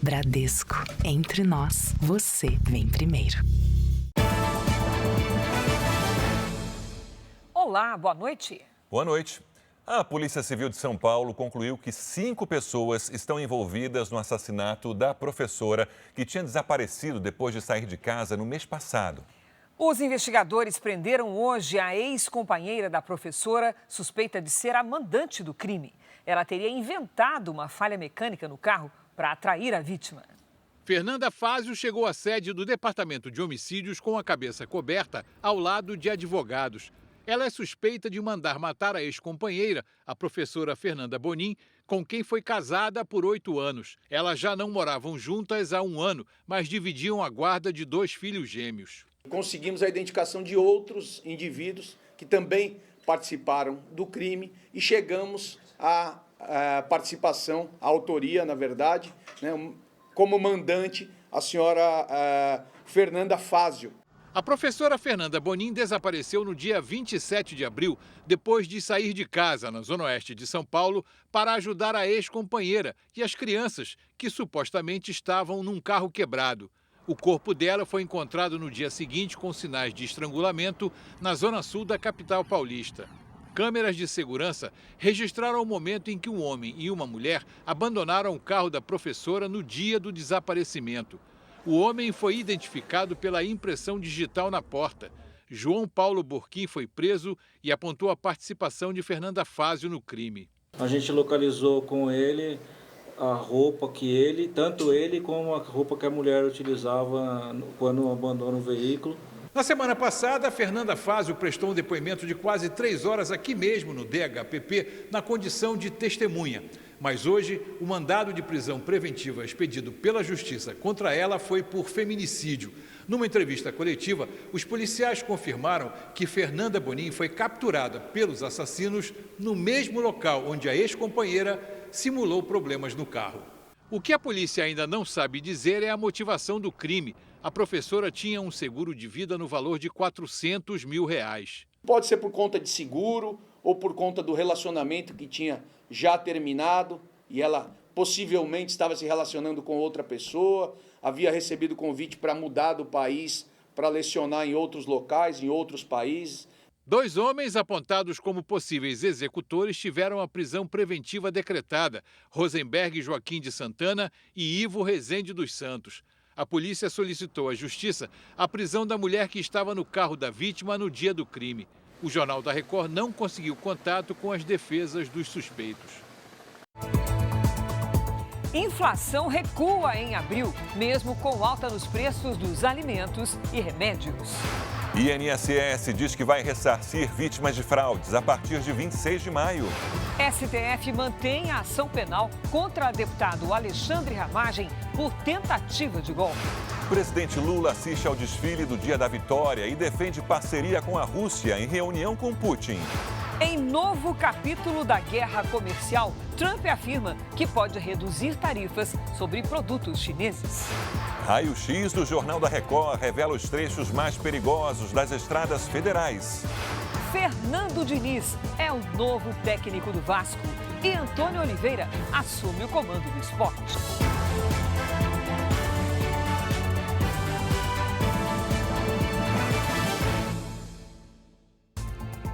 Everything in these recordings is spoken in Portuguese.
Bradesco. Entre nós, você vem primeiro. Olá, boa noite. Boa noite. A Polícia Civil de São Paulo concluiu que 5 pessoas estão envolvidas no assassinato da professora que tinha desaparecido depois de sair de casa no mês passado. Os investigadores prenderam hoje a ex-companheira da professora, suspeita de ser a mandante do crime. Ela teria inventado uma falha mecânica no carro para atrair a vítima. Fernanda Fázio chegou à sede do Departamento de Homicídios com a cabeça coberta ao lado de advogados. Ela é suspeita de mandar matar a ex-companheira, a professora Fernanda Bonin, com quem foi casada por 8 anos. Elas já não moravam juntas há 1 ano, mas dividiam a guarda de 2 filhos gêmeos. Conseguimos a identificação de outros indivíduos que também participaram do crime e chegamos à participação, à autoria, na verdade, né, como mandante, a senhora Fernanda Fázio. A professora Fernanda Bonin desapareceu no dia 27 de abril, depois de sair de casa, na zona oeste de São Paulo, para ajudar a ex-companheira e as crianças, que supostamente estavam num carro quebrado. O corpo dela foi encontrado no dia seguinte com sinais de estrangulamento na zona sul da capital paulista. Câmeras de segurança registraram o momento em que um homem e uma mulher abandonaram o carro da professora no dia do desaparecimento. O homem foi identificado pela impressão digital na porta. João Paulo Burquim foi preso e apontou a participação de Fernanda Fázio no crime. A gente localizou com ele a roupa que tanto ele como a roupa que a mulher utilizava quando abandona o veículo. Na semana passada, Fernanda Fázio prestou um depoimento de quase 3 horas aqui mesmo no DHPP, na condição de testemunha. Mas hoje, o mandado de prisão preventiva expedido pela Justiça contra ela foi por feminicídio. Numa entrevista coletiva, os policiais confirmaram que Fernanda Bonin foi capturada pelos assassinos no mesmo local onde a ex-companheira simulou problemas no carro. O que a polícia ainda não sabe dizer é a motivação do crime. A professora tinha um seguro de vida no valor de R$400 mil. Pode ser por conta de seguro ou por conta do relacionamento que tinha já terminado e ela possivelmente estava se relacionando com outra pessoa, havia recebido convite para mudar do país, para lecionar em outros locais, em outros países. 2 homens apontados como possíveis executores tiveram a prisão preventiva decretada: Rosenberg Joaquim de Santana e Ivo Rezende dos Santos. A polícia solicitou à Justiça a prisão da mulher que estava no carro da vítima no dia do crime. O Jornal da Record não conseguiu contato com as defesas dos suspeitos. Inflação recua em abril, mesmo com alta nos preços dos alimentos e remédios. INSS diz que vai ressarcir vítimas de fraudes a partir de 26 de maio. STF mantém a ação penal contra deputado Alexandre Ramagem por tentativa de golpe. O presidente Lula assiste ao desfile do Dia da Vitória e defende parceria com a Rússia em reunião com Putin. Em novo capítulo da guerra comercial, Trump afirma que pode reduzir tarifas sobre produtos chineses. Raio-X do Jornal da Record revela os trechos mais perigosos das estradas federais. Fernando Diniz é o novo técnico do Vasco e Antônio Oliveira assume o comando do esporte.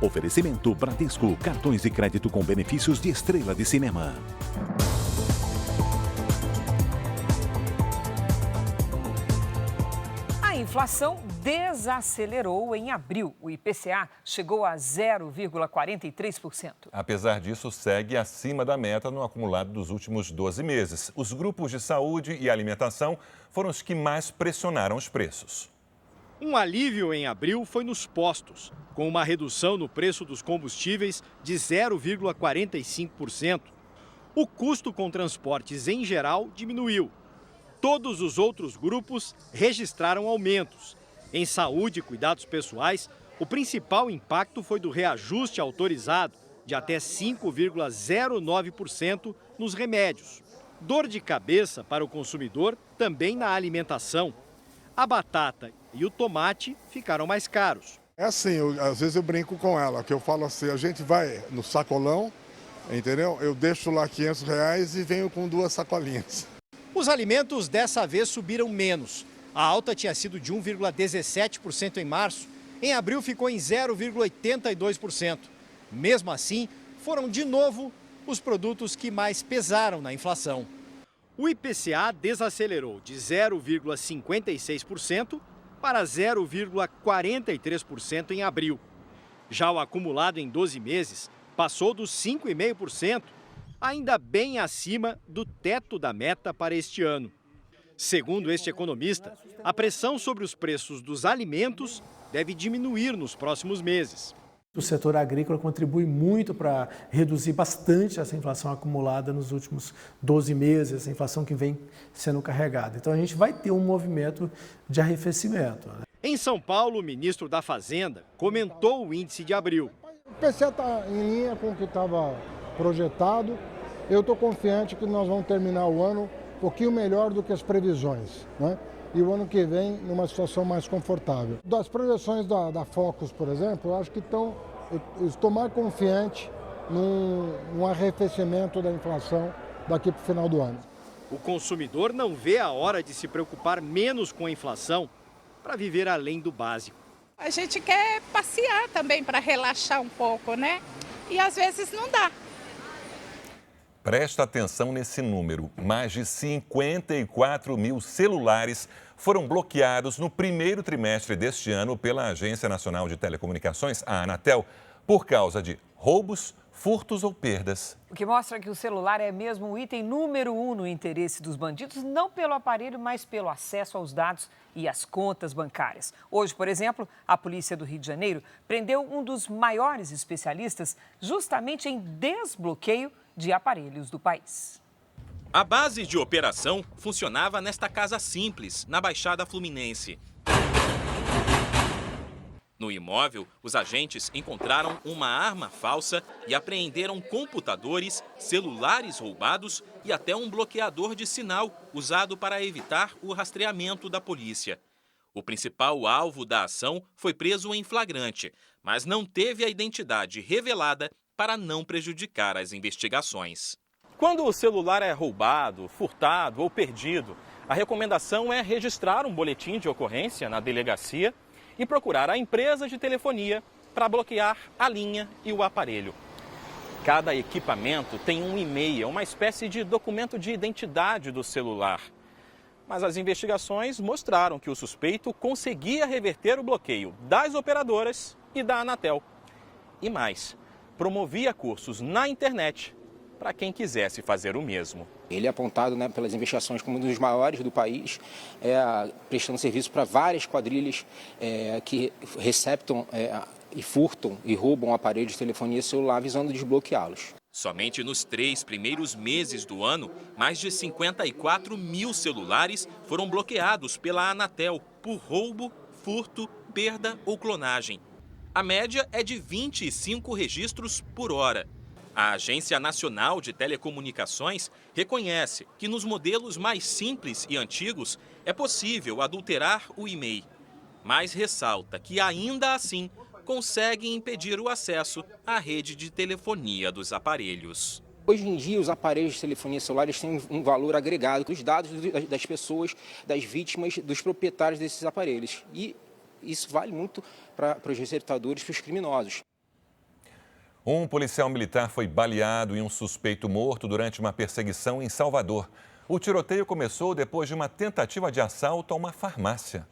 Oferecimento Bradesco, cartões de crédito com benefícios de estrela de cinema. A inflação desacelerou em abril. O IPCA chegou a 0,43%. Apesar disso, segue acima da meta no acumulado dos últimos 12 meses. Os grupos de saúde e alimentação foram os que mais pressionaram os preços. Um alívio em abril foi nos postos, com uma redução no preço dos combustíveis de 0,45%. O custo com transportes em geral diminuiu. Todos os outros grupos registraram aumentos. Em saúde e cuidados pessoais, o principal impacto foi do reajuste autorizado de até 5,09% nos remédios. Dor de cabeça para o consumidor também na alimentação. A batata e o tomate ficaram mais caros. É assim, às vezes eu brinco com ela, que eu falo assim, a gente vai no sacolão, entendeu? Eu deixo lá R$500 e venho com 2 sacolinhas. O Os alimentos dessa vez subiram menos. A alta tinha sido de 1,17% em março. Em abril ficou em 0,82%. Mesmo assim, foram de novo os produtos que mais pesaram na inflação. O IPCA desacelerou de 0,56% para 0,43% em abril. Já o acumulado em 12 meses passou dos 5,5%, ainda bem acima do teto da meta para este ano. Segundo este economista, a pressão sobre os preços dos alimentos deve diminuir nos próximos meses. O setor agrícola contribui muito para reduzir bastante essa inflação acumulada nos últimos 12 meses, essa inflação que vem sendo carregada. Então a gente vai ter um movimento de arrefecimento. Em São Paulo, o ministro da Fazenda comentou o índice de abril. O PCA está em linha com o que estava projetado. Eu estou confiante que nós vamos terminar o ano um pouquinho melhor do que as previsões, né? E o ano que vem numa situação mais confortável. Das projeções da Focus, por exemplo, eu acho que eu estou mais confiante num arrefecimento da inflação daqui para o final do ano. O consumidor não vê a hora de se preocupar menos com a inflação para viver além do básico. A gente quer passear também para relaxar um pouco, né? E às vezes não dá. Presta atenção nesse número. Mais de 54 mil celulares foram bloqueados no primeiro trimestre deste ano pela Agência Nacional de Telecomunicações, a Anatel, por causa de roubos, furtos ou perdas. O que mostra que o celular é mesmo o item número 1 no interesse dos bandidos, não pelo aparelho, mas pelo acesso aos dados e às contas bancárias. Hoje, por exemplo, a polícia do Rio de Janeiro prendeu um dos maiores especialistas justamente em desbloqueio de aparelhos do país. A base de operação funcionava nesta casa simples, na Baixada Fluminense. No imóvel, os agentes encontraram uma arma falsa e apreenderam computadores, celulares roubados e até um bloqueador de sinal usado para evitar o rastreamento da polícia. O principal alvo da ação foi preso em flagrante, mas não teve a identidade revelada para não prejudicar as investigações. Quando o celular é roubado, furtado ou perdido, a recomendação é registrar um boletim de ocorrência na delegacia e procurar a empresa de telefonia para bloquear a linha e o aparelho. Cada equipamento tem um e-mail, uma espécie de documento de identidade do celular. Mas as investigações mostraram que o suspeito conseguia reverter o bloqueio das operadoras e da Anatel. E mais, promovia cursos na internet para quem quisesse fazer o mesmo. Ele é apontado, pelas investigações como um dos maiores do país, prestando serviço para várias quadrilhas que receptam e furtam e roubam aparelhos de telefonia celular visando desbloqueá-los. Somente nos 3 primeiros meses do ano, mais de 54 mil celulares foram bloqueados pela Anatel por roubo, furto, perda ou clonagem. A média é de 25 registros por hora. A Agência Nacional de Telecomunicações reconhece que nos modelos mais simples e antigos é possível adulterar o e-mail, mas ressalta que ainda assim conseguem impedir o acesso à rede de telefonia dos aparelhos. Hoje em dia, os aparelhos de telefonia celular têm um valor agregado com os dados das pessoas, das vítimas, dos proprietários desses aparelhos. E isso vale muito para os receptadores, para os criminosos. Um policial militar foi baleado e um suspeito morto durante uma perseguição em Salvador. O tiroteio começou depois de uma tentativa de assalto a uma farmácia.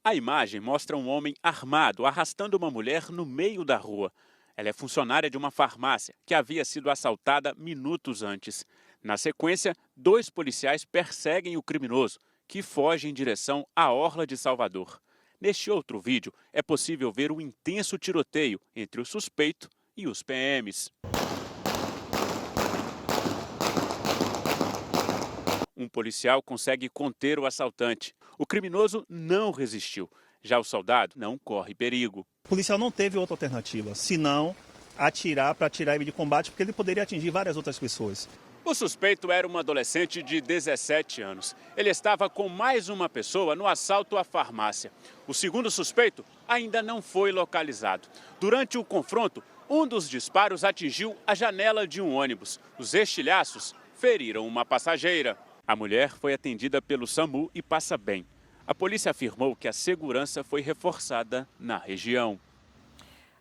A imagem mostra um homem armado arrastando uma mulher no meio da rua. Ela é funcionária de uma farmácia que havia sido assaltada minutos antes. Na sequência, 2 policiais perseguem o criminoso, que foge em direção à orla de Salvador. Neste outro vídeo, é possível ver o intenso tiroteio entre o suspeito e os PMs. Um policial consegue conter o assaltante. O criminoso não resistiu. Já o soldado não corre perigo. O policial não teve outra alternativa, senão atirar para tirar ele de combate, porque ele poderia atingir várias outras pessoas. O suspeito era um adolescente de 17 anos. Ele estava com mais uma pessoa no assalto à farmácia. O segundo suspeito ainda não foi localizado. Durante o confronto, um dos disparos atingiu a janela de um ônibus. Os estilhaços feriram uma passageira. A mulher foi atendida pelo SAMU e passa bem. A polícia afirmou que a segurança foi reforçada na região.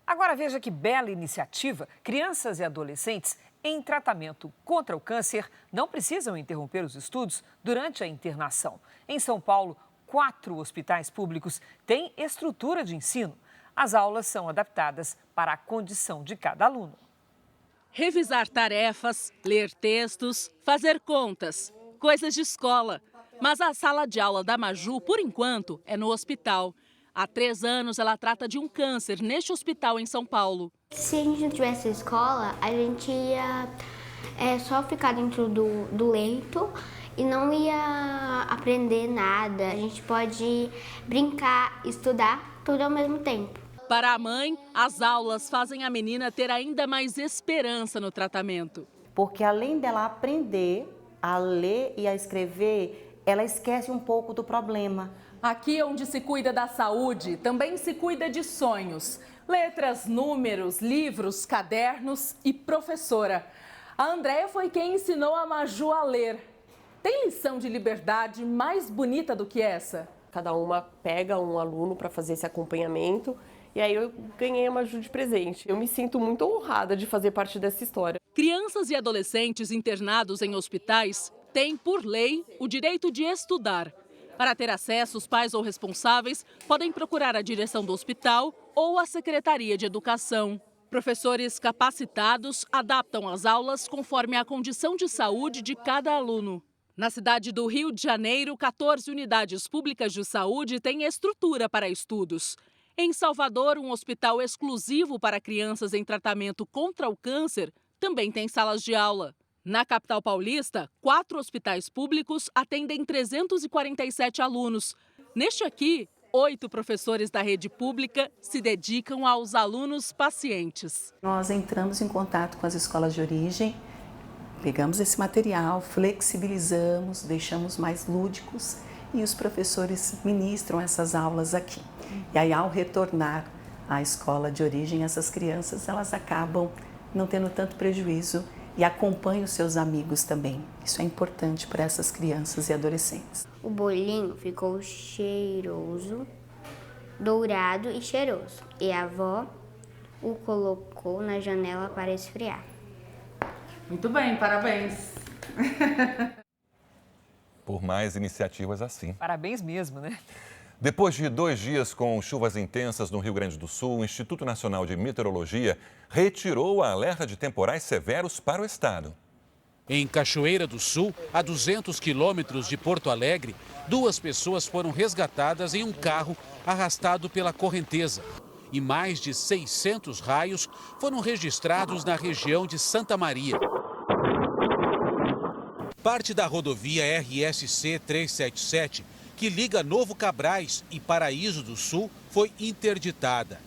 Agora veja que bela iniciativa. Crianças e adolescentes em tratamento contra o câncer não precisam interromper os estudos durante a internação. Em São Paulo, 4 hospitais públicos têm estrutura de ensino. As aulas são adaptadas para a condição de cada aluno. Revisar tarefas, ler textos, fazer contas, coisas de escola. Mas a sala de aula da Maju, por enquanto, é no hospital. Há 3 anos, ela trata de um câncer neste hospital em São Paulo. Se a gente não tivesse escola, a gente ia só ficar dentro do leito e não ia aprender nada. A gente pode brincar, estudar, tudo ao mesmo tempo. Para a mãe, as aulas fazem a menina ter ainda mais esperança no tratamento. Porque além dela aprender a ler e a escrever, ela esquece um pouco do problema. Aqui onde se cuida da saúde, também se cuida de sonhos. Letras, números, livros, cadernos e professora. A Andréia foi quem ensinou a Maju a ler. Tem lição de liberdade mais bonita do que essa? Cada uma pega um aluno para fazer esse acompanhamento e aí eu ganhei a Maju de presente. Eu me sinto muito honrada de fazer parte dessa história. Crianças e adolescentes internados em hospitais têm, por lei, o direito de estudar. Para ter acesso, os pais ou responsáveis podem procurar a direção do hospital ou a Secretaria de Educação. Professores capacitados adaptam as aulas conforme a condição de saúde de cada aluno. Na cidade do Rio de Janeiro, 14 unidades públicas de saúde têm estrutura para estudos. Em Salvador, um hospital exclusivo para crianças em tratamento contra o câncer também tem salas de aula. Na capital paulista, 4 hospitais públicos atendem 347 alunos. Neste aqui, 8 professores da rede pública se dedicam aos alunos pacientes. Nós entramos em contato com as escolas de origem, pegamos esse material, flexibilizamos, deixamos mais lúdicos e os professores ministram essas aulas aqui. E aí, ao retornar à escola de origem, essas crianças elas acabam não tendo tanto prejuízo e acompanham os seus amigos também. Isso é importante para essas crianças e adolescentes. O bolinho ficou cheiroso, dourado e cheiroso. E a avó o colocou na janela para esfriar. Muito bem, parabéns. Por mais iniciativas assim. Parabéns mesmo, né? Depois de 2 dias com chuvas intensas no Rio Grande do Sul, o Instituto Nacional de Meteorologia retirou o alerta de temporais severos para o estado. Em Cachoeira do Sul, a 200 quilômetros de Porto Alegre, 2 pessoas foram resgatadas em um carro arrastado pela correnteza. E mais de 600 raios foram registrados na região de Santa Maria. Parte da rodovia RSC 377, que liga Novo Cabrais e Paraíso do Sul, foi interditada.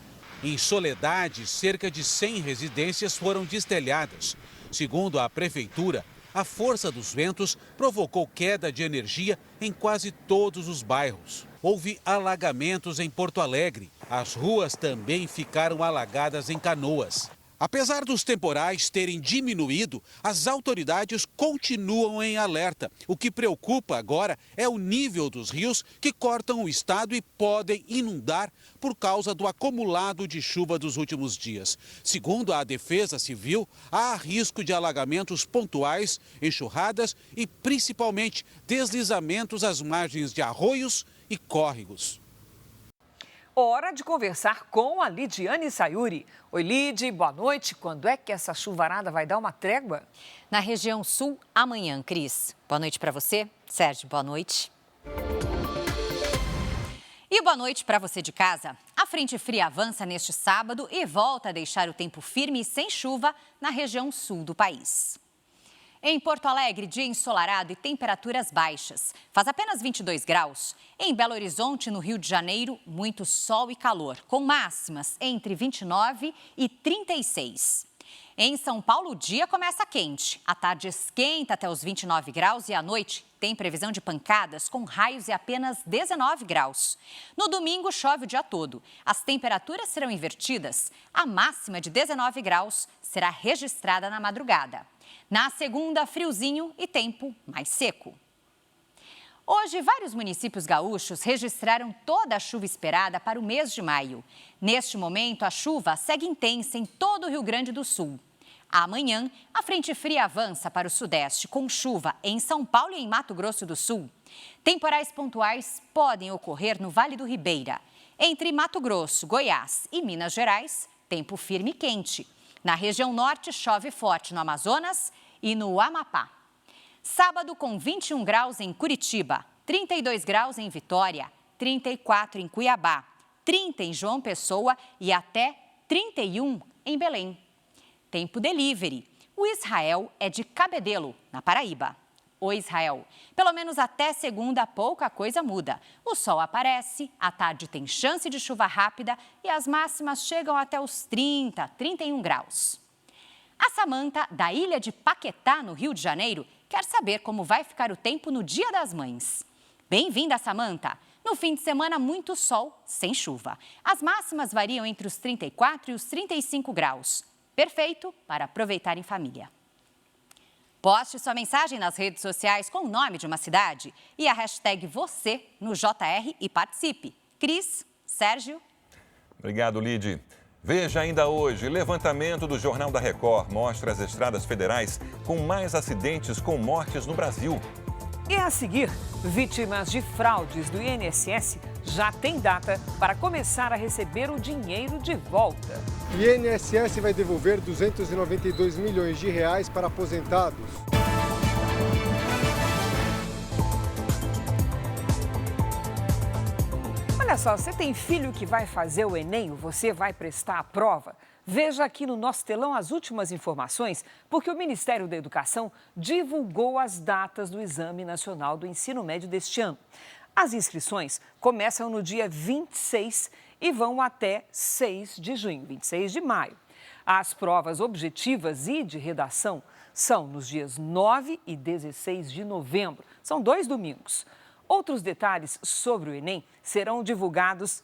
Em Soledade, cerca de 100 residências foram destelhadas. Segundo a prefeitura, a força dos ventos provocou queda de energia em quase todos os bairros. Houve alagamentos em Porto Alegre. As ruas também ficaram alagadas em Canoas. Apesar dos temporais terem diminuído, as autoridades continuam em alerta. O que preocupa agora é o nível dos rios que cortam o estado e podem inundar por causa do acumulado de chuva dos últimos dias. Segundo a Defesa Civil, há risco de alagamentos pontuais, enxurradas e principalmente deslizamentos às margens de arroios e córregos. Hora de conversar com a Lidiane Sayuri. Oi, Lid, boa noite. Quando é que essa chuvarada vai dar uma trégua? Na região sul, amanhã, Cris. Boa noite para você. Sérgio, boa noite. E boa noite para você de casa. A frente fria avança neste sábado e volta a deixar o tempo firme e sem chuva na região sul do país. Em Porto Alegre, dia ensolarado e temperaturas baixas. Faz apenas 22 graus. Em Belo Horizonte, no Rio de Janeiro, muito sol e calor, com máximas entre 29 e 36. Em São Paulo, o dia começa quente. A tarde esquenta até os 29 graus e à noite tem previsão de pancadas com raios e apenas 19 graus. No domingo, chove o dia todo. As temperaturas serão invertidas. A máxima de 19 graus será registrada na madrugada. Na segunda, friozinho e tempo mais seco. Hoje, vários municípios gaúchos registraram toda a chuva esperada para o mês de maio. Neste momento, a chuva segue intensa em todo o Rio Grande do Sul. Amanhã, a frente fria avança para o sudeste, com chuva em São Paulo e em Mato Grosso do Sul. Temporais pontuais podem ocorrer no Vale do Ribeira. Entre Mato Grosso, Goiás e Minas Gerais, tempo firme e quente. Na região norte, chove forte no Amazonas e no Amapá. Sábado, com 21 graus em Curitiba, 32 graus em Vitória, 34 em Cuiabá, 30 em João Pessoa e até 31 em Belém. Tempo delivery. O Israel é de Cabedelo, na Paraíba. O Israel. Pelo menos até segunda, pouca coisa muda. O sol aparece, à tarde tem chance de chuva rápida e as máximas chegam até os 30, 31 graus. A Samanta, da ilha de Paquetá, no Rio de Janeiro, quer saber como vai ficar o tempo no Dia das Mães. Bem-vinda, Samanta! No fim de semana, muito sol, sem chuva. As máximas variam entre os 34 e os 35 graus. Perfeito para aproveitar em família. Poste sua mensagem nas redes sociais com o nome de uma cidade e a hashtag você no JR e participe. Cris, Sérgio. Obrigado, Lide. Veja ainda hoje, levantamento do Jornal da Record mostra as estradas federais com mais acidentes com mortes no Brasil. E a seguir, vítimas de fraudes do INSS já têm data para começar a receber o dinheiro de volta. O INSS vai devolver 292 milhões de reais para aposentados. Olha só, você tem filho que vai fazer o Enem, você vai prestar a prova? Veja aqui no nosso telão as últimas informações, porque o Ministério da Educação divulgou as datas do Exame Nacional do Ensino Médio deste ano. As inscrições começam no dia 26 e vão até 6 de junho, 26 de maio. As provas objetivas e de redação são nos dias 9 e 16 de novembro. São 2 domingos. Outros detalhes sobre o Enem serão divulgados.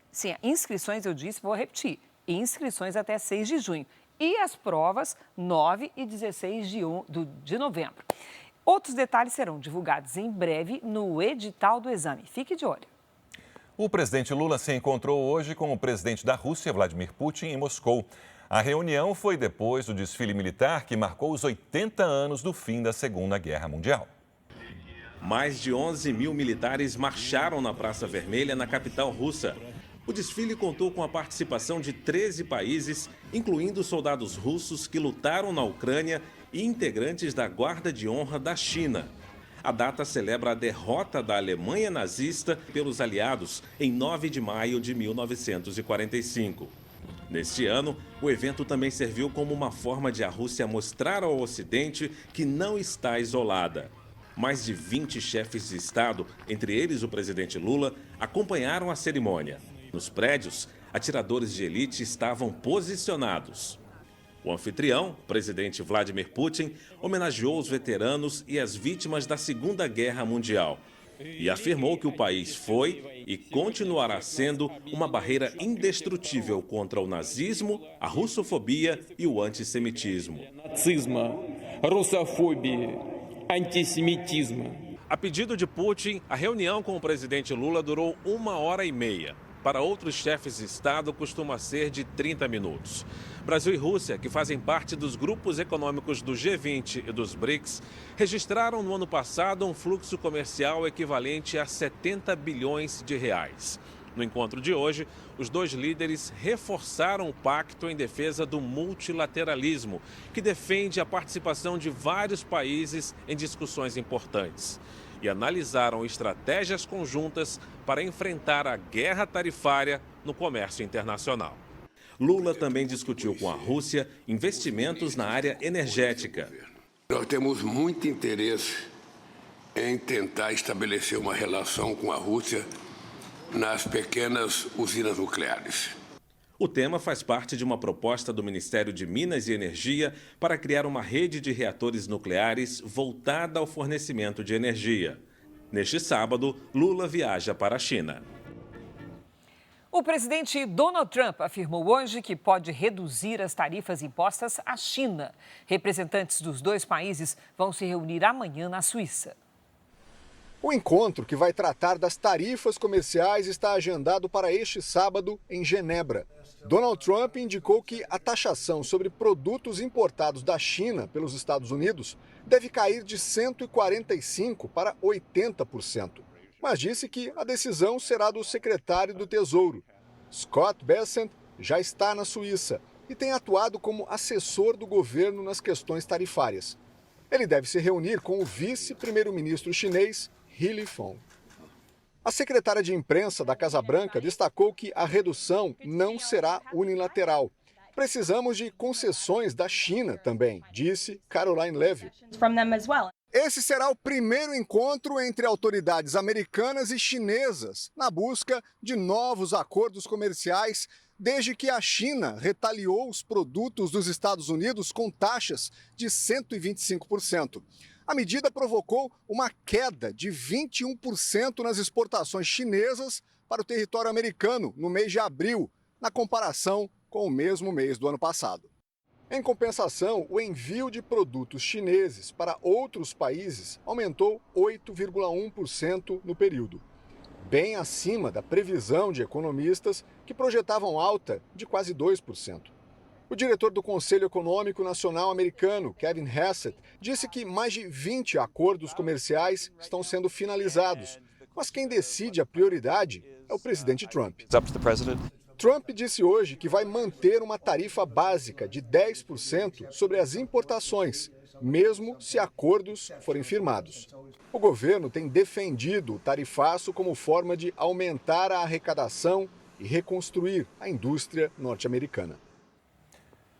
Sim, inscrições, eu disse, vou repetir. Inscrições até 6 de junho. E as provas 9 e 16 de novembro. Outros detalhes serão divulgados em breve no edital do exame. Fique de olho. O presidente Lula se encontrou hoje com o presidente da Rússia, Vladimir Putin, em Moscou. A reunião foi depois do desfile militar que marcou os 80 anos do fim da Segunda Guerra Mundial. Mais de 11 mil militares marcharam na Praça Vermelha, na capital russa. O desfile contou com a participação de 13 países, incluindo soldados russos que lutaram na Ucrânia e integrantes da Guarda de Honra da China. A data celebra a derrota da Alemanha nazista pelos aliados em 9 de maio de 1945. Neste ano, o evento também serviu como uma forma de a Rússia mostrar ao Ocidente que não está isolada. Mais de 20 chefes de Estado, entre eles o presidente Lula, acompanharam a cerimônia. Nos prédios, atiradores de elite estavam posicionados. O anfitrião, o presidente Vladimir Putin, homenageou os veteranos e as vítimas da Segunda Guerra Mundial e afirmou que o país foi e continuará sendo uma barreira indestrutível contra o nazismo, a russofobia e o antissemitismo. Nazismo, russofobia, antissemitismo. A pedido de Putin, a reunião com o presidente Lula durou 1h30. Para outros chefes de Estado, costuma ser de 30 minutos. Brasil e Rússia, que fazem parte dos grupos econômicos do G20 e dos BRICS, registraram no ano passado um fluxo comercial equivalente a 70 bilhões de reais. No encontro de hoje, os dois líderes reforçaram o pacto em defesa do multilateralismo, que defende a participação de vários países em discussões importantes. E analisaram estratégias conjuntas para enfrentar a guerra tarifária no comércio internacional. Lula também discutiu com a Rússia investimentos na área energética. Nós temos muito interesse em tentar estabelecer uma relação com a Rússia nas pequenas usinas nucleares. O tema faz parte de uma proposta do Ministério de Minas e Energia para criar uma rede de reatores nucleares voltada ao fornecimento de energia. Neste sábado, Lula viaja para a China. O presidente Donald Trump afirmou hoje que pode reduzir as tarifas impostas à China. Representantes dos dois países vão se reunir amanhã na Suíça. O encontro, que vai tratar das tarifas comerciais, está agendado para este sábado em Genebra. Donald Trump indicou que a taxação sobre produtos importados da China pelos Estados Unidos deve cair de 145% para 80%. Mas disse que a decisão será do secretário do Tesouro. Scott Bessent já está na Suíça e tem atuado como assessor do governo nas questões tarifárias. Ele deve se reunir com o vice-primeiro-ministro chinês, He Lifeng. A secretária de imprensa da Casa Branca destacou que a redução não será unilateral. Precisamos de concessões da China também, disse Caroline Levy. Esse será o primeiro encontro entre autoridades americanas e chinesas na busca de novos acordos comerciais desde que a China retaliou os produtos dos Estados Unidos com taxas de 125%. A medida provocou uma queda de 21% nas exportações chinesas para o território americano no mês de abril, na comparação com o mesmo mês do ano passado. Em compensação, o envio de produtos chineses para outros países aumentou 8,1% no período, bem acima da previsão de economistas que projetavam alta de quase 2%. O diretor do Conselho Econômico Nacional americano, Kevin Hassett, disse que mais de 20 acordos comerciais estão sendo finalizados, mas quem decide a prioridade é o presidente Trump. Trump disse hoje que vai manter uma tarifa básica de 10% sobre as importações, mesmo se acordos forem firmados. O governo tem defendido o tarifaço como forma de aumentar a arrecadação e reconstruir a indústria norte-americana.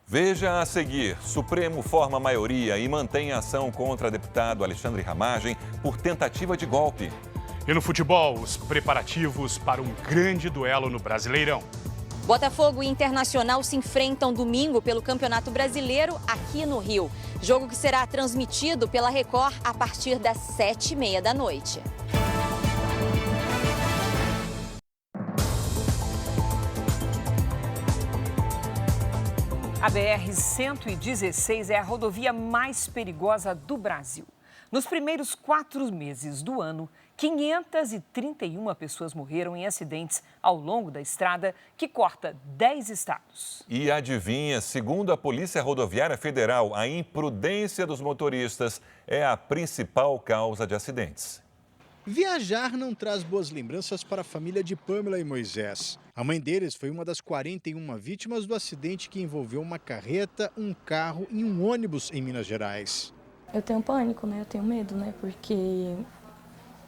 Veja a seguir: Supremo forma maioria e mantém ação contra deputado Alexandre Ramagem por tentativa de golpe. E no futebol, os preparativos para um grande duelo no Brasileirão. Botafogo e Internacional se enfrentam domingo pelo Campeonato Brasileiro aqui no Rio. Jogo que será transmitido pela Record a partir das 7h30 da noite. A BR-116 é a rodovia mais perigosa do Brasil. Nos primeiros 4 meses do ano, 531 pessoas morreram em acidentes ao longo da estrada que corta 10 estados. E adivinha, segundo a Polícia Rodoviária Federal, a imprudência dos motoristas é a principal causa de acidentes. Viajar não traz boas lembranças para a família de Pamela e Moisés. A mãe deles foi uma das 41 vítimas do acidente que envolveu uma carreta, um carro e um ônibus em Minas Gerais. Eu tenho pânico, né? Eu tenho medo, né? Porque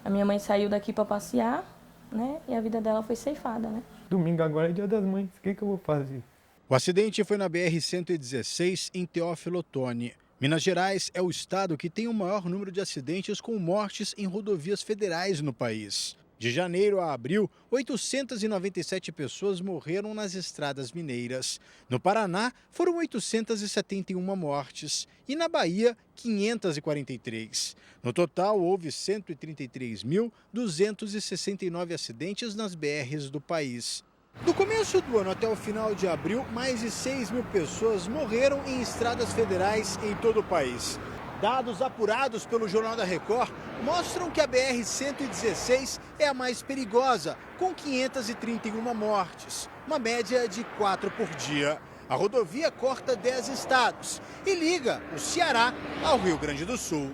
a minha mãe saiu daqui para passear, né? E a vida dela foi ceifada, né? Domingo agora é Dia das Mães, o que eu vou fazer? O acidente foi na BR-116, em Teófilo Otoni. Minas Gerais é o estado que tem o maior número de acidentes com mortes em rodovias federais no país. De janeiro a abril, 897 pessoas morreram nas estradas mineiras. No Paraná, foram 871 mortes. E na Bahia, 543. No total, houve 133.269 acidentes nas BRs do país. Do começo do ano até o final de abril, mais de 6.000 pessoas morreram em estradas federais em todo o país. Dados apurados pelo Jornal da Record mostram que a BR-116 é a mais perigosa, com 531 mortes, uma média de 4 por dia. A rodovia corta 10 estados e liga o Ceará ao Rio Grande do Sul.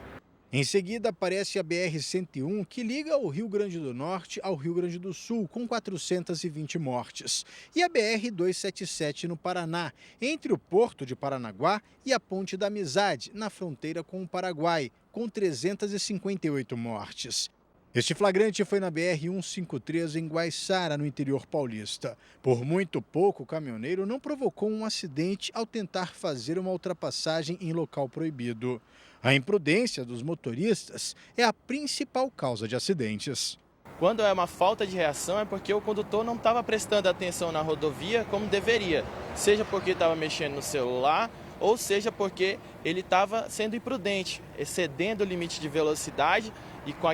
Em seguida aparece a BR-101, que liga o Rio Grande do Norte ao Rio Grande do Sul, com 420 mortes. E a BR-277 no Paraná, entre o Porto de Paranaguá e a Ponte da Amizade, na fronteira com o Paraguai, com 358 mortes. Este flagrante foi na BR-153 em Guaiçara, no interior paulista. Por muito pouco, o caminhoneiro não provocou um acidente ao tentar fazer uma ultrapassagem em local proibido. A imprudência dos motoristas é a principal causa de acidentes. Quando é uma falta de reação é porque o condutor não estava prestando atenção na rodovia como deveria, seja porque estava mexendo no celular ou seja porque ele estava sendo imprudente, excedendo o limite de velocidade e com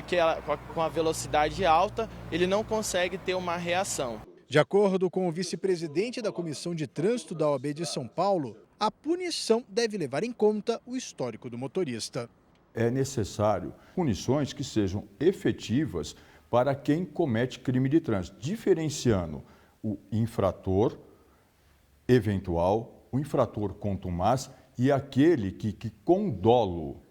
a velocidade alta ele não consegue ter uma reação. De acordo com o vice-presidente da Comissão de Trânsito da OAB de São Paulo, a punição deve levar em conta o histórico do motorista. é necessário punições que sejam efetivas para quem comete crime de trânsito, diferenciando o infrator eventual, o infrator contumaz e aquele que com dolo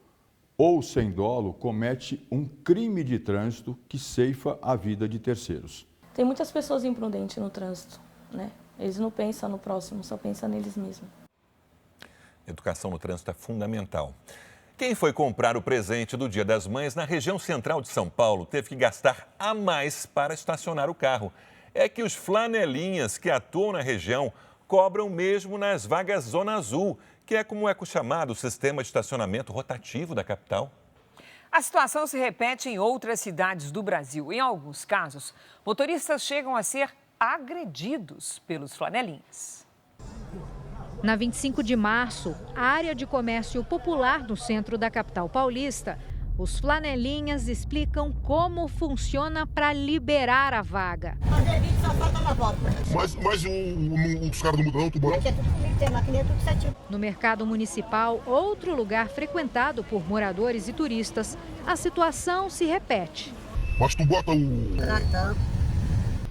ou sem dolo comete um crime de trânsito que ceifa a vida de terceiros. Tem muitas pessoas imprudentes no trânsito, né? Eles não pensam no próximo, só pensam neles mesmos. Educação no trânsito é fundamental. Quem foi comprar o presente do Dia das Mães na região central de São Paulo teve que gastar a mais para estacionar o carro. É que os flanelinhas que atuam na região cobram mesmo nas vagas Zona Azul, que é como é chamado o sistema de estacionamento rotativo da capital. A situação se repete em outras cidades do Brasil. Em alguns casos, motoristas chegam a ser agredidos pelos flanelinhas. Na 25 de março, a área de comércio popular no centro da capital paulista, os flanelinhas explicam como funciona para liberar a vaga. Fazer vídeo só falta na volta. Mas os caras não mudam não, tu bora? Aqui é tudo comigo, tem maquininha, tudo certinho. No mercado municipal, outro lugar frequentado por moradores e turistas, a situação se repete. Mas tu bota o cartão.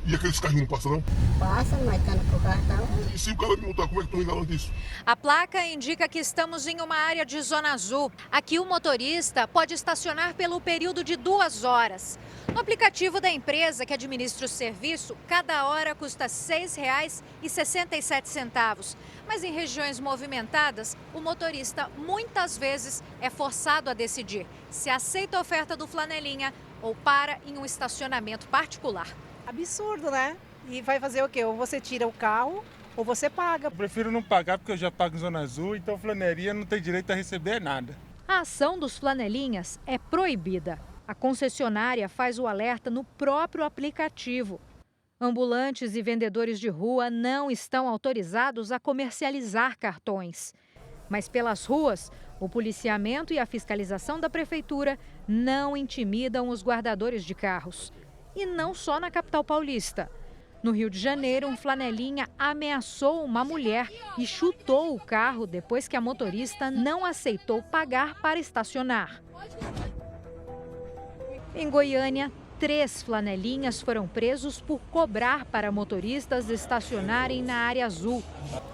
E aqueles carros não passam, não? Passa, mas tá no cartão. E se o cara me multar, como é que tu me garante isso? A placa indica que estamos em uma área de Zona Azul. Aqui o motorista pode estacionar pelo período de 2 horas. No aplicativo da empresa que administra o serviço, cada hora custa R$ 6,67. Mas em regiões movimentadas, o motorista muitas vezes é forçado a decidir se aceita a oferta do flanelinha ou para em um estacionamento particular. Absurdo, né? E vai fazer o quê? Ou você tira o carro ou você paga. Eu prefiro não pagar porque eu já pago em Zona Azul, então a flanelinha não tem direito a receber nada. A ação dos flanelinhas é proibida. A concessionária faz o alerta no próprio aplicativo. Ambulantes e vendedores de rua não estão autorizados a comercializar cartões. Mas pelas ruas, o policiamento e a fiscalização da prefeitura não intimidam os guardadores de carros. E não só na capital paulista. No Rio de Janeiro, um flanelinha ameaçou uma mulher e chutou o carro depois que a motorista não aceitou pagar para estacionar. Em Goiânia, 3 flanelinhas foram presos por cobrar para motoristas estacionarem na área azul.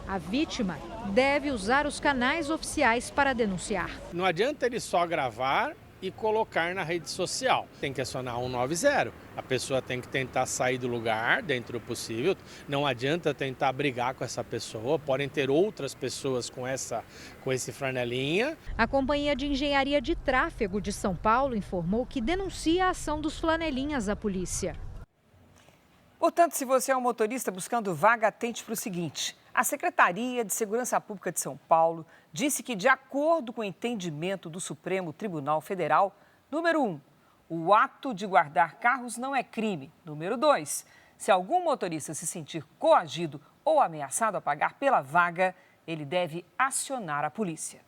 A vítima deve usar os canais oficiais para denunciar. Não adianta ele só gravar e colocar na rede social. Tem que acionar 190. A pessoa tem que tentar sair do lugar dentro do possível. Não adianta tentar brigar com essa pessoa. Podem ter outras pessoas com esse flanelinha. A Companhia de Engenharia de Tráfego de São Paulo informou que denuncia a ação dos flanelinhas à polícia. Portanto, se você é um motorista buscando vaga, atente para o seguinte. A Secretaria de Segurança Pública de São Paulo disse que, de acordo com o entendimento do Supremo Tribunal Federal, número 1, o ato de guardar carros não é crime. Número 2, se algum motorista se sentir coagido ou ameaçado a pagar pela vaga, ele deve acionar a polícia.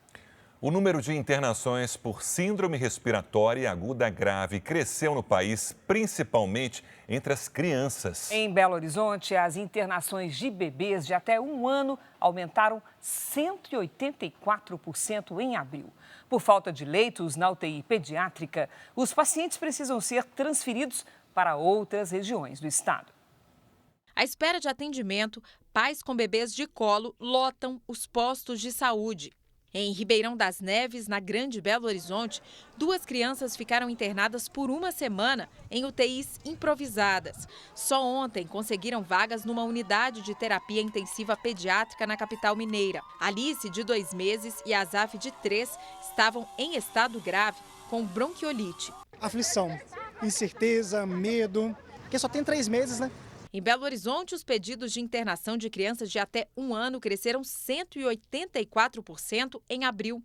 O número de internações por síndrome respiratória aguda grave cresceu no país, principalmente entre as crianças. Em Belo Horizonte, as internações de bebês de até 1 ano aumentaram 184% em abril. Por falta de leitos na UTI pediátrica, os pacientes precisam ser transferidos para outras regiões do estado. À espera de atendimento, pais com bebês de colo lotam os postos de saúde. Em Ribeirão das Neves, na Grande Belo Horizonte, 2 crianças ficaram internadas por 1 semana em UTIs improvisadas. Só ontem conseguiram vagas numa unidade de terapia intensiva pediátrica na capital mineira. Alice, de 2 meses, e Azaf, de 3, estavam em estado grave, com bronquiolite. Aflição, incerteza, medo, porque só tem 3 meses, né? Em Belo Horizonte, os pedidos de internação de crianças de até 1 ano cresceram 184% em abril.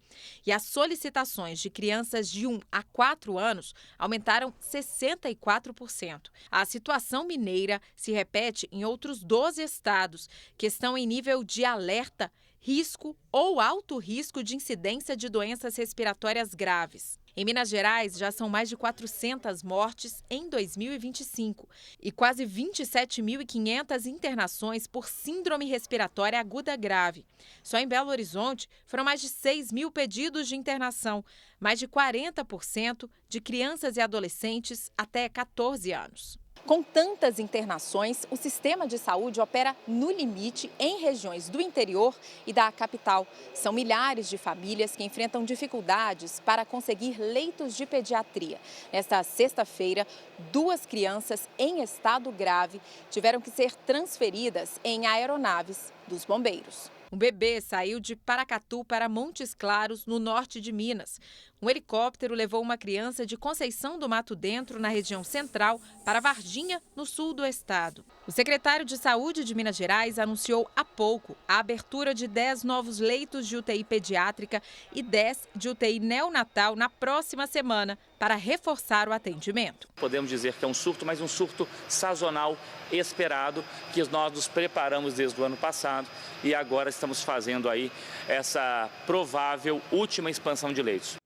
E as solicitações de crianças de 1 a 4 anos aumentaram 64%. A situação mineira se repete em outros 12 estados, que estão em nível de alerta, risco ou alto risco de incidência de doenças respiratórias graves. Em Minas Gerais, já são mais de 400 mortes em 2025 e quase 27.500 internações por síndrome respiratória aguda grave. Só em Belo Horizonte foram mais de 6.000 pedidos de internação, mais de 40% de crianças e adolescentes até 14 anos. Com tantas internações, o sistema de saúde opera no limite em regiões do interior e da capital. São milhares de famílias que enfrentam dificuldades para conseguir leitos de pediatria. Nesta sexta-feira, 2 crianças em estado grave tiveram que ser transferidas em aeronaves dos bombeiros. Um bebê saiu de Paracatu para Montes Claros, no norte de Minas. Um helicóptero levou uma criança de Conceição do Mato Dentro, na região central, para Varginha, no sul do estado. O secretário de Saúde de Minas Gerais anunciou há pouco a abertura de 10 novos leitos de UTI pediátrica e 10 de UTI neonatal na próxima semana, para reforçar o atendimento. Podemos dizer que é um surto, mas um surto sazonal esperado, que nós nos preparamos desde o ano passado e agora estamos fazendo aí essa provável última expansão de leitos.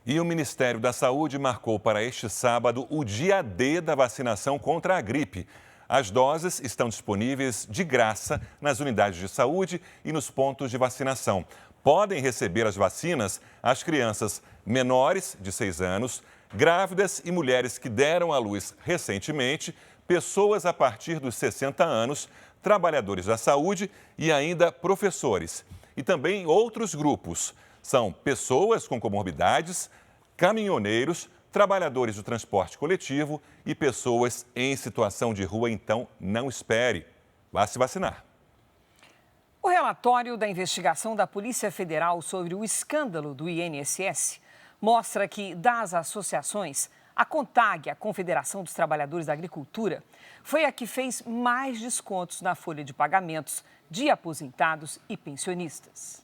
E o Ministério da Saúde marcou para este sábado o dia D da vacinação contra a gripe. As doses estão disponíveis de graça nas unidades de saúde e nos pontos de vacinação. Podem receber as vacinas as crianças menores de 6 anos, grávidas e mulheres que deram à luz recentemente, pessoas a partir dos 60 anos, trabalhadores da saúde e ainda professores. E também outros grupos. São pessoas com comorbidades, caminhoneiros, trabalhadores do transporte coletivo e pessoas em situação de rua. Então, não espere. Vá se vacinar. O relatório da investigação da Polícia Federal sobre o escândalo do INSS mostra que, das associações, a CONTAG, a Confederação dos Trabalhadores da Agricultura, foi a que fez mais descontos na folha de pagamentos de aposentados e pensionistas.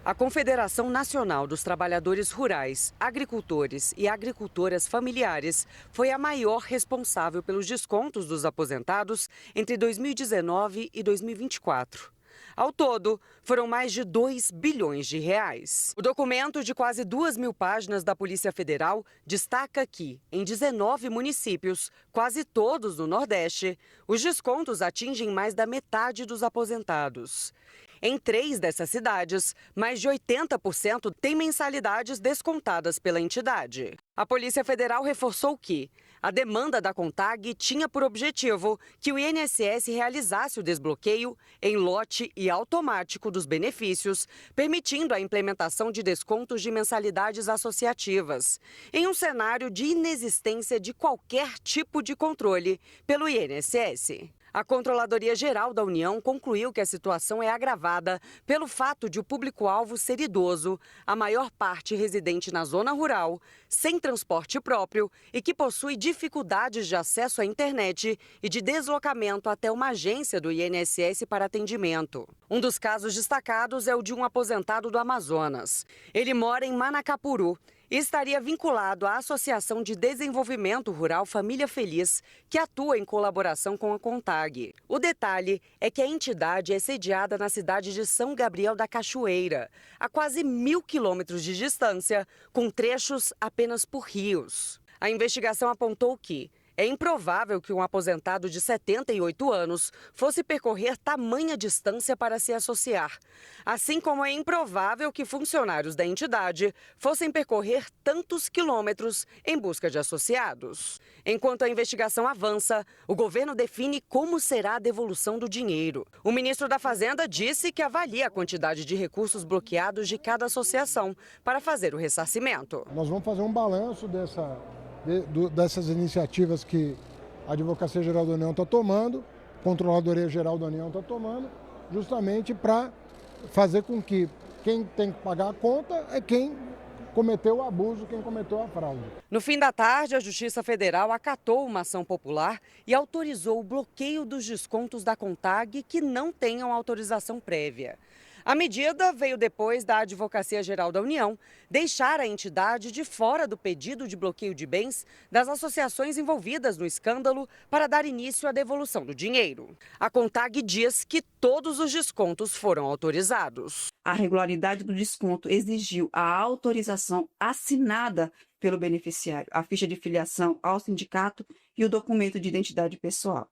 A Confederação Nacional dos Trabalhadores Rurais, Agricultores e Agricultoras Familiares foi a maior responsável pelos descontos dos aposentados entre 2019 e 2024. Ao todo, foram mais de 2 bilhões de reais. O documento de quase 2.000 páginas da Polícia Federal destaca que, em 19 municípios, quase todos no Nordeste, os descontos atingem mais da metade dos aposentados. Em 3 dessas cidades, mais de 80% têm mensalidades descontadas pela entidade. A Polícia Federal reforçou que a demanda da CONTAG tinha por objetivo que o INSS realizasse o desbloqueio em lote e automático dos benefícios, permitindo a implementação de descontos de mensalidades associativas, em um cenário de inexistência de qualquer tipo de controle pelo INSS. A Controladoria Geral da União concluiu que a situação é agravada pelo fato de o público-alvo ser idoso, a maior parte residente na zona rural, sem transporte próprio e que possui dificuldades de acesso à internet e de deslocamento até uma agência do INSS para atendimento. Um dos casos destacados é o de um aposentado do Amazonas. Ele mora em Manacapuru e estaria vinculado à Associação de Desenvolvimento Rural Família Feliz, que atua em colaboração com a CONTAG. O detalhe é que a entidade é sediada na cidade de São Gabriel da Cachoeira, a quase 1.000 quilômetros de distância, com trechos apenas por rios. A investigação apontou que é improvável que um aposentado de 78 anos fosse percorrer tamanha distância para se associar, assim como é improvável que funcionários da entidade fossem percorrer tantos quilômetros em busca de associados. Enquanto a investigação avança, o governo define como será a devolução do dinheiro. O ministro da Fazenda disse que avalia a quantidade de recursos bloqueados de cada associação para fazer o ressarcimento. Nós vamos fazer um balanço dessas iniciativas que a Advocacia Geral da União está tomando, a Controladoria Geral da União está tomando, justamente para fazer com que quem tem que pagar a conta é quem cometeu o abuso, quem cometeu a fraude. No fim da tarde, a Justiça Federal acatou uma ação popular e autorizou o bloqueio dos descontos da CONTAG que não tenham autorização prévia. A medida veio depois da Advocacia Geral da União deixar a entidade de fora do pedido de bloqueio de bens das associações envolvidas no escândalo para dar início à devolução do dinheiro. A CONTAG diz que todos os descontos foram autorizados. A regularidade do desconto exigiu a autorização assinada pelo beneficiário, a ficha de filiação ao sindicato e o documento de identidade pessoal.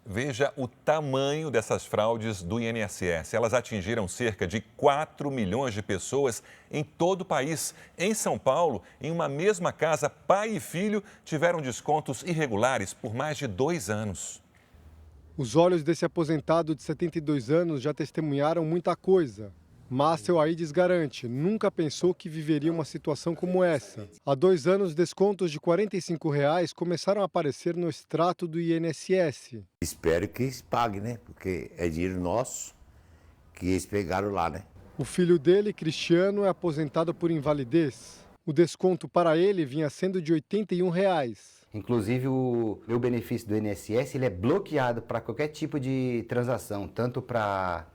Veja o tamanho dessas fraudes do INSS. Elas atingiram cerca de 4 milhões de pessoas em todo o país. Em São Paulo, em uma mesma casa, pai e filho tiveram descontos irregulares por mais de 2 anos. Os olhos desse aposentado de 72 anos já testemunharam muita coisa. Márcio Aides garante, nunca pensou que viveria uma situação como essa. Há 2 anos, descontos de R$ 45 começaram a aparecer no extrato do INSS. Espero que eles paguem, né? Porque é dinheiro nosso que eles pegaram lá, né? O filho dele, Cristiano, é aposentado por invalidez. O desconto para ele vinha sendo de R$ 81. Inclusive, o meu benefício do INSS ele é bloqueado para qualquer tipo de transação, tanto para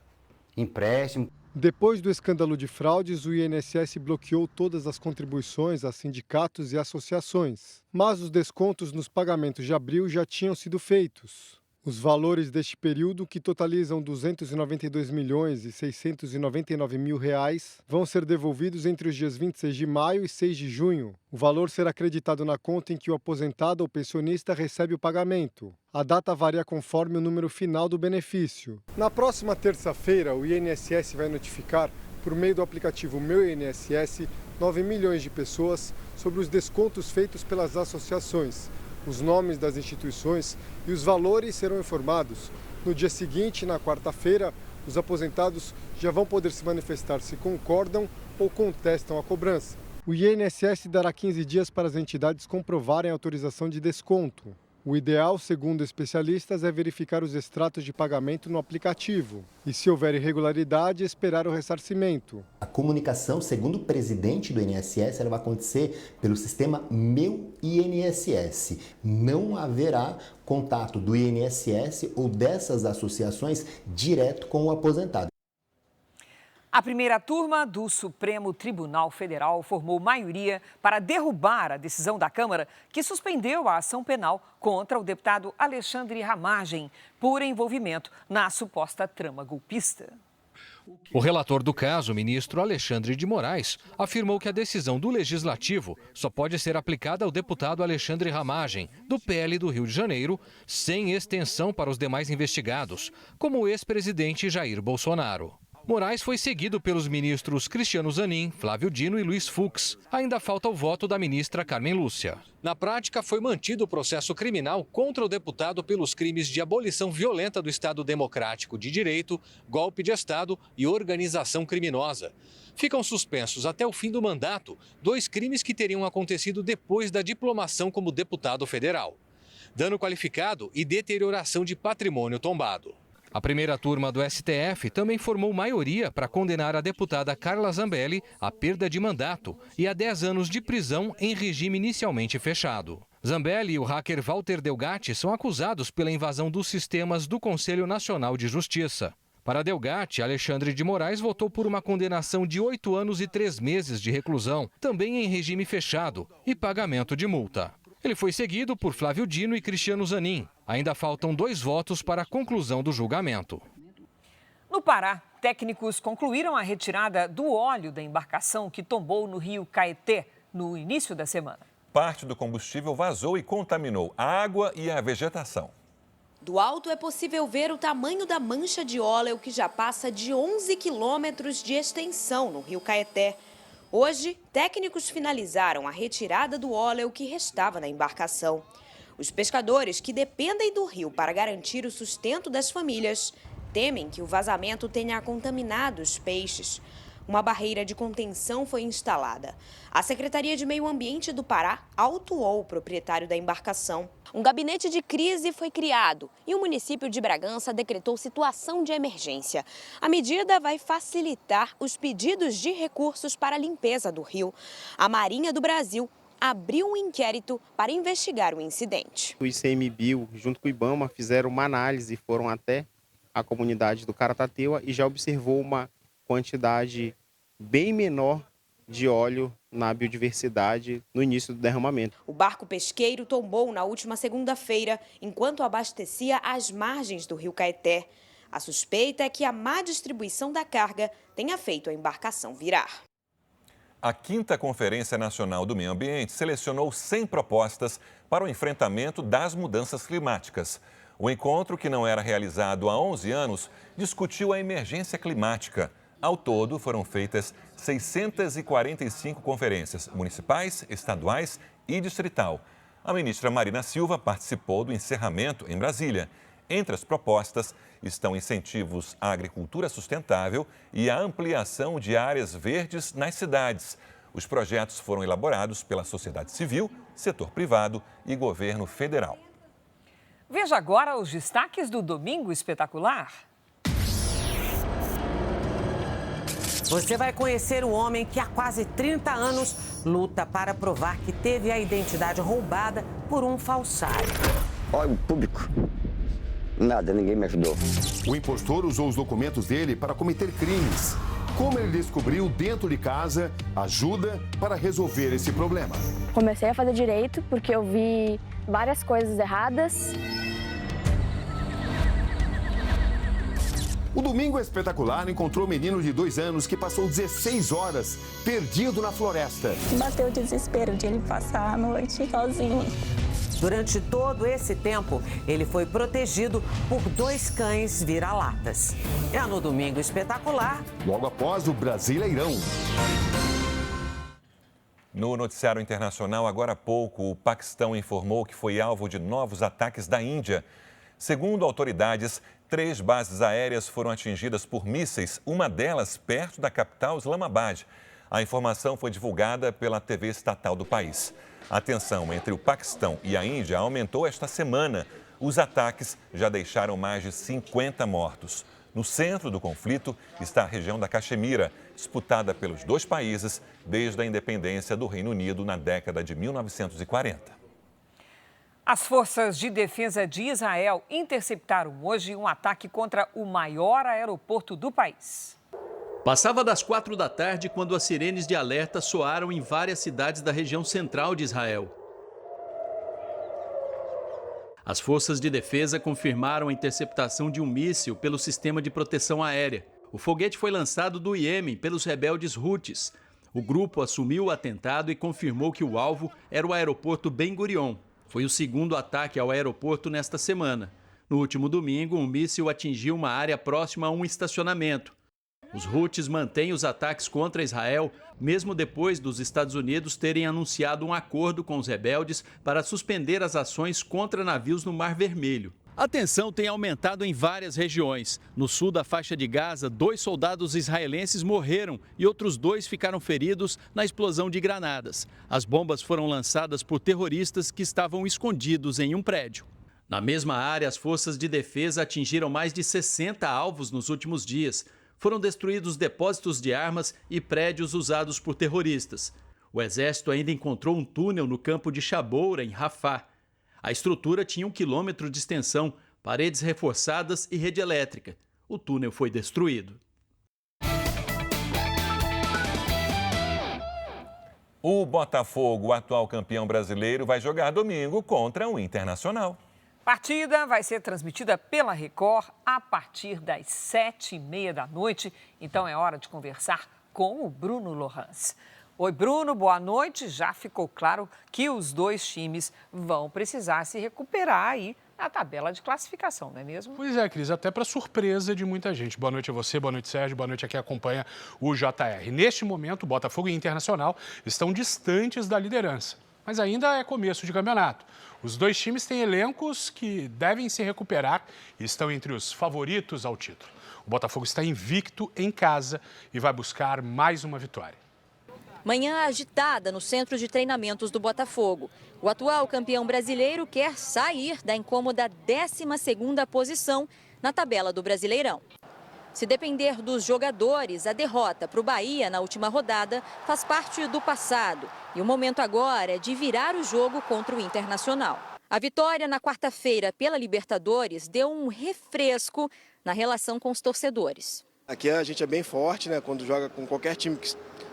empréstimo. Depois do escândalo de fraudes, o INSS bloqueou todas as contribuições a sindicatos e associações. Mas os descontos nos pagamentos de abril já tinham sido feitos. Os valores deste período, que totalizam R$ 292.699.000, vão ser devolvidos entre os dias 26 de maio e 6 de junho. O valor será acreditado na conta em que o aposentado ou pensionista recebe o pagamento. A data varia conforme o número final do benefício. Na próxima terça-feira, o INSS vai notificar, por meio do aplicativo Meu INSS, 9 milhões de pessoas sobre os descontos feitos pelas associações. Os nomes das instituições e os valores serão informados. No dia seguinte, na quarta-feira, os aposentados já vão poder se manifestar se concordam ou contestam a cobrança. O INSS dará 15 dias para as entidades comprovarem a autorização de desconto. O ideal, segundo especialistas, é verificar os extratos de pagamento no aplicativo e, se houver irregularidade, esperar o ressarcimento. A comunicação, segundo o presidente do INSS, ela vai acontecer pelo sistema Meu INSS. Não haverá contato do INSS ou dessas associações direto com o aposentado. A primeira turma do Supremo Tribunal Federal formou maioria para derrubar a decisão da Câmara que suspendeu a ação penal contra o deputado Alexandre Ramagem por envolvimento na suposta trama golpista. O relator do caso, o ministro Alexandre de Moraes, afirmou que a decisão do Legislativo só pode ser aplicada ao deputado Alexandre Ramagem, do PL do Rio de Janeiro, sem extensão para os demais investigados, como o ex-presidente Jair Bolsonaro. Moraes foi seguido pelos ministros Cristiano Zanin, Flávio Dino e Luiz Fux. Ainda falta o voto da ministra Carmen Lúcia. Na prática, foi mantido o processo criminal contra o deputado pelos crimes de abolição violenta do Estado Democrático de Direito, golpe de Estado e organização criminosa. Ficam suspensos até o fim do mandato 2 crimes que teriam acontecido depois da diplomação como deputado federal: dano qualificado e deterioração de patrimônio tombado. A primeira turma do STF também formou maioria para condenar a deputada Carla Zambelli à perda de mandato e a 10 anos de prisão em regime inicialmente fechado. Zambelli e o hacker Walter Delgatti são acusados pela invasão dos sistemas do Conselho Nacional de Justiça. Para Delgatti, Alexandre de Moraes votou por uma condenação de 8 anos e 3 meses de reclusão, também em regime fechado, e pagamento de multa. Ele foi seguido por Flávio Dino e Cristiano Zanin. Ainda faltam 2 votos para a conclusão do julgamento. No Pará, técnicos concluíram a retirada do óleo da embarcação que tombou no rio Caeté no início da semana. Parte do combustível vazou e contaminou a água e a vegetação. Do alto é possível ver o tamanho da mancha de óleo que já passa de 11 quilômetros de extensão no rio Caeté. Hoje, técnicos finalizaram a retirada do óleo que restava na embarcação. Os pescadores, que dependem do rio para garantir o sustento das famílias, temem que o vazamento tenha contaminado os peixes. Uma barreira de contenção foi instalada. A Secretaria de Meio Ambiente do Pará autuou o proprietário da embarcação. Um gabinete de crise foi criado e o município de Bragança decretou situação de emergência. A medida vai facilitar os pedidos de recursos para a limpeza do rio. A Marinha do Brasil abriu um inquérito para investigar o incidente. O ICMBio, junto com o IBAMA, fizeram uma análise e foram até a comunidade do Caratateuá e já observou uma quantidade bem menor de óleo na biodiversidade no início do derramamento. O barco pesqueiro tombou na última segunda-feira, enquanto abastecia as margens do rio Caeté. A suspeita é que a má distribuição da carga tenha feito a embarcação virar. A 5ª Conferência Nacional do Meio Ambiente selecionou 100 propostas para o enfrentamento das mudanças climáticas. O encontro, que não era realizado há 11 anos, discutiu a emergência climática. Ao todo, foram feitas 645 conferências municipais, estaduais e distrital. A ministra Marina Silva participou do encerramento em Brasília. Entre as propostas estão incentivos à agricultura sustentável e a ampliação de áreas verdes nas cidades. Os projetos foram elaborados pela sociedade civil, setor privado e governo federal. Veja agora os destaques do Domingo Espetacular. Você vai conhecer um homem que há quase 30 anos luta para provar que teve a identidade roubada por um falsário. Olha o público. Nada, ninguém me ajudou. O impostor usou os documentos dele para cometer crimes. Como ele descobriu dentro de casa ajuda para resolver esse problema? Comecei a fazer direito porque eu vi várias coisas erradas. O Domingo Espetacular encontrou um menino de 2 anos que passou 16 horas perdido na floresta. Bateu o desespero de ele passar a noite sozinho. Durante todo esse tempo, ele foi protegido por 2 cães vira-latas. É no Domingo Espetacular. Logo após o Brasileirão. No noticiário internacional, agora há pouco, o Paquistão informou que foi alvo de novos ataques da Índia. Segundo autoridades, 3 bases aéreas foram atingidas por mísseis, uma delas perto da capital Islamabad. A informação foi divulgada pela TV estatal do país. A tensão entre o Paquistão e a Índia aumentou esta semana. Os ataques já deixaram mais de 50 mortos. No centro do conflito está a região da Caxemira, disputada pelos 2 países desde a independência do Reino Unido na década de 1940. As forças de defesa de Israel interceptaram hoje um ataque contra o maior aeroporto do país. Passava das 4 da tarde quando as sirenes de alerta soaram em várias cidades da região central de Israel. As forças de defesa confirmaram a interceptação de um míssil pelo sistema de proteção aérea. O foguete foi lançado do Iêmen pelos rebeldes Houthis. O grupo assumiu o atentado e confirmou que o alvo era o aeroporto Ben Gurion. Foi o segundo ataque ao aeroporto nesta semana. No último domingo, um míssil atingiu uma área próxima a um estacionamento. Os Houthis mantêm os ataques contra Israel, mesmo depois dos Estados Unidos terem anunciado um acordo com os rebeldes para suspender as ações contra navios no Mar Vermelho. A tensão tem aumentado em várias regiões. No sul da faixa de Gaza, 2 soldados israelenses morreram e outros 2 ficaram feridos na explosão de granadas. As bombas foram lançadas por terroristas que estavam escondidos em um prédio. Na mesma área, as forças de defesa atingiram mais de 60 alvos nos últimos dias. Foram destruídos depósitos de armas e prédios usados por terroristas. O exército ainda encontrou um túnel no campo de Shaboura, em Rafah. A estrutura tinha 1 quilômetro de extensão, paredes reforçadas e rede elétrica. O túnel foi destruído. O Botafogo, atual campeão brasileiro, vai jogar domingo contra o Internacional. Partida vai ser transmitida pela Record a partir das 7h30 da noite. Então é hora de conversar com o Bruno Lohans. Oi, Bruno, boa noite. Já ficou claro que os 2 times vão precisar se recuperar aí na tabela de classificação, não é mesmo? Pois é, Cris, até para surpresa de muita gente. Boa noite a você, boa noite, Sérgio, boa noite a quem acompanha o JR. Neste momento, Botafogo e Internacional estão distantes da liderança, mas ainda é começo de campeonato. Os 2 times têm elencos que devem se recuperar e estão entre os favoritos ao título. O Botafogo está invicto em casa e vai buscar mais uma vitória. Manhã agitada no centro de treinamentos do Botafogo. O atual campeão brasileiro quer sair da incômoda 12ª posição na tabela do Brasileirão. Se depender dos jogadores, a derrota para o Bahia na última rodada faz parte do passado. E o momento agora é de virar o jogo contra o Internacional. A vitória na quarta-feira pela Libertadores deu um refresco na relação com os torcedores. Aqui a gente é bem forte, né? Quando joga com qualquer time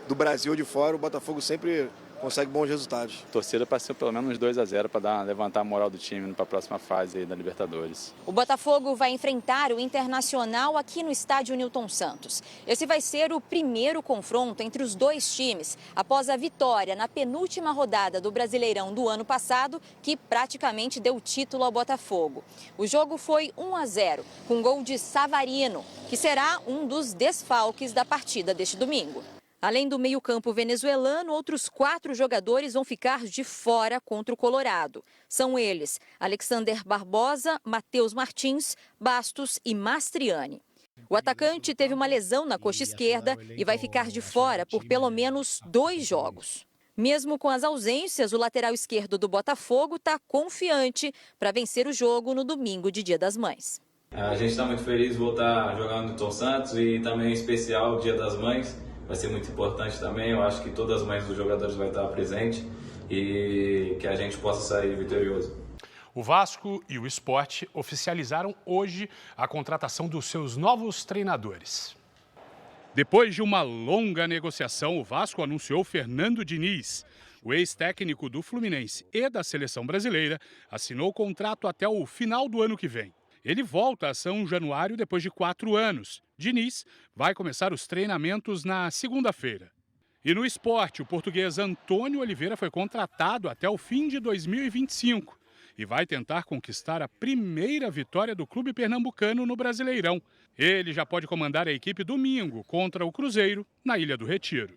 do Brasil ou de fora, o Botafogo sempre consegue bons resultados. Torcida para ser pelo menos 2-0 para levantar a moral do time para a próxima fase aí da Libertadores. O Botafogo vai enfrentar o Internacional aqui no estádio Newton Santos. Esse vai ser o primeiro confronto entre os dois times após a vitória na penúltima rodada do Brasileirão do ano passado, que praticamente deu título ao Botafogo. O jogo foi 1-0, com gol de Savarino, que será um dos desfalques da partida deste domingo. Além do meio-campo venezuelano, outros 4 jogadores vão ficar de fora contra o Colorado. São eles Alexander Barbosa, Matheus Martins, Bastos e Mastriani. O atacante teve uma lesão na coxa esquerda e vai ficar de fora por pelo menos 2 jogos. Mesmo com as ausências, o lateral esquerdo do Botafogo está confiante para vencer o jogo no domingo de Dia das Mães. A gente está muito feliz de voltar a jogar no Newton Santos e também em especial o Dia das Mães. Vai ser muito importante também, eu acho que todas as mães dos jogadores vão estar presentes e que a gente possa sair vitorioso. O Vasco e o Sport oficializaram hoje a contratação dos seus novos treinadores. Depois de uma longa negociação, o Vasco anunciou Fernando Diniz. O ex-técnico do Fluminense e da Seleção Brasileira assinou o contrato até o final do ano que vem. Ele volta a São Januário depois de 4 anos. Diniz vai começar os treinamentos na segunda-feira. E no esporte, o português Antônio Oliveira foi contratado até o fim de 2025 e vai tentar conquistar a primeira vitória do clube pernambucano no Brasileirão. Ele já pode comandar a equipe domingo contra o Cruzeiro, na Ilha do Retiro.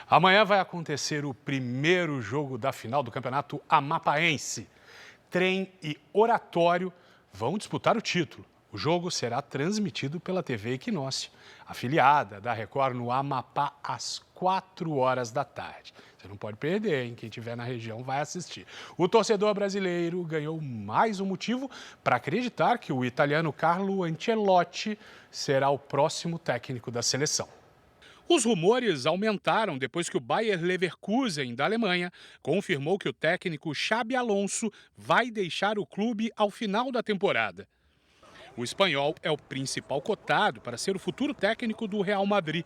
Amanhã vai acontecer o primeiro jogo da final do Campeonato Amapaense. Trem e Oratório vão disputar o título. O jogo será transmitido pela TV Equinócio, afiliada da Record no Amapá, às 4 da tarde. Você não pode perder, hein? Quem estiver na região vai assistir. O torcedor brasileiro ganhou mais um motivo para acreditar que o italiano Carlo Ancelotti será o próximo técnico da seleção. Os rumores aumentaram depois que o Bayer Leverkusen, da Alemanha, confirmou que o técnico Xabi Alonso vai deixar o clube ao final da temporada. O espanhol é o principal cotado para ser o futuro técnico do Real Madrid.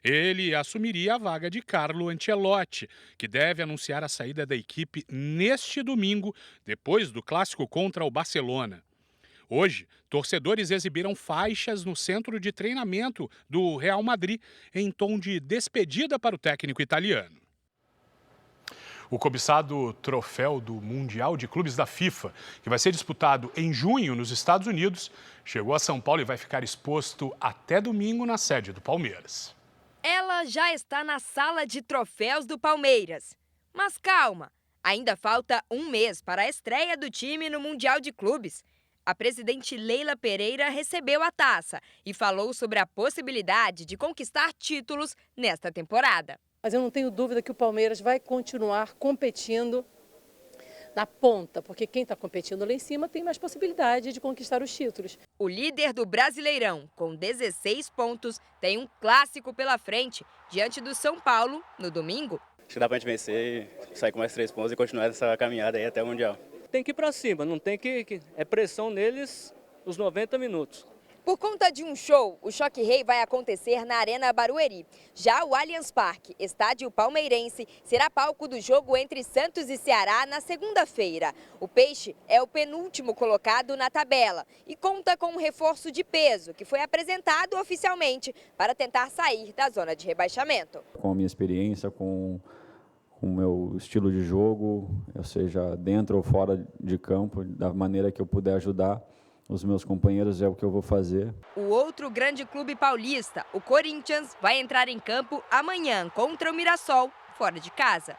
Ele assumiria a vaga de Carlo Ancelotti, que deve anunciar a saída da equipe neste domingo, depois do clássico contra o Barcelona. Hoje, torcedores exibiram faixas no centro de treinamento do Real Madrid em tom de despedida para o técnico italiano. O cobiçado troféu do Mundial de Clubes da FIFA, que vai ser disputado em junho nos Estados Unidos, chegou a São Paulo e vai ficar exposto até domingo na sede do Palmeiras. Ela já está na sala de troféus do Palmeiras. Mas calma, ainda falta um mês para a estreia do time no Mundial de Clubes. A presidente Leila Pereira recebeu a taça e falou sobre a possibilidade de conquistar títulos nesta temporada. Mas eu não tenho dúvida que o Palmeiras vai continuar competindo na ponta, porque quem está competindo lá em cima tem mais possibilidade de conquistar os títulos. O líder do Brasileirão, com 16 pontos, tem um clássico pela frente, diante do São Paulo, no domingo. Acho que dá pra gente vencer, sair com mais 3 pontos e continuar essa caminhada aí até o Mundial. Tem que ir para cima, não tem que... É pressão neles os 90 minutos. Por conta de um show, o Choque Rei vai acontecer na Arena Barueri. Já o Allianz Parque, estádio palmeirense, será palco do jogo entre Santos e Ceará na segunda-feira. O Peixe é o penúltimo colocado na tabela e conta com um reforço de peso, que foi apresentado oficialmente para tentar sair da zona de rebaixamento. Com a minha experiência, com o meu estilo de jogo, ou seja, dentro ou fora de campo, da maneira que eu puder ajudar os meus companheiros, é o que eu vou fazer. O outro grande clube paulista, o Corinthians, vai entrar em campo amanhã contra o Mirassol, fora de casa.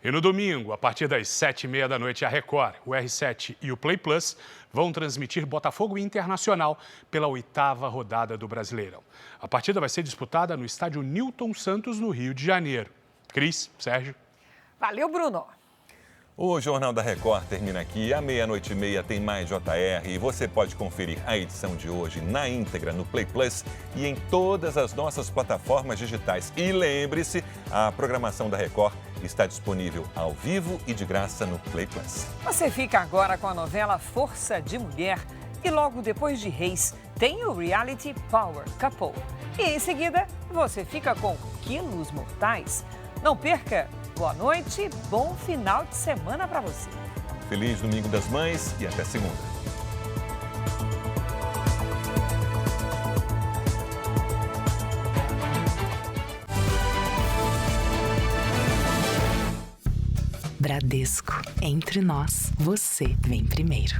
E no domingo, a partir das 7h30 da noite, a Record, o R7 e o Play Plus vão transmitir Botafogo e Internacional pela 8ª rodada do Brasileirão. A partida vai ser disputada no estádio Newton Santos, no Rio de Janeiro. Cris, Sérgio. Valeu, Bruno. O Jornal da Record termina aqui. À 00:30 tem mais JR e você pode conferir a edição de hoje na íntegra no Play Plus e em todas as nossas plataformas digitais. E lembre-se, a programação da Record está disponível ao vivo e de graça no Play Plus. Você fica agora com a novela Força de Mulher. E logo depois de Reis, tem o reality Power Couple. E em seguida, você fica com Quilos Mortais. Não perca! Boa noite, bom final de semana para você. Feliz Domingo das Mães e até segunda. Bradesco. Entre nós, você vem primeiro.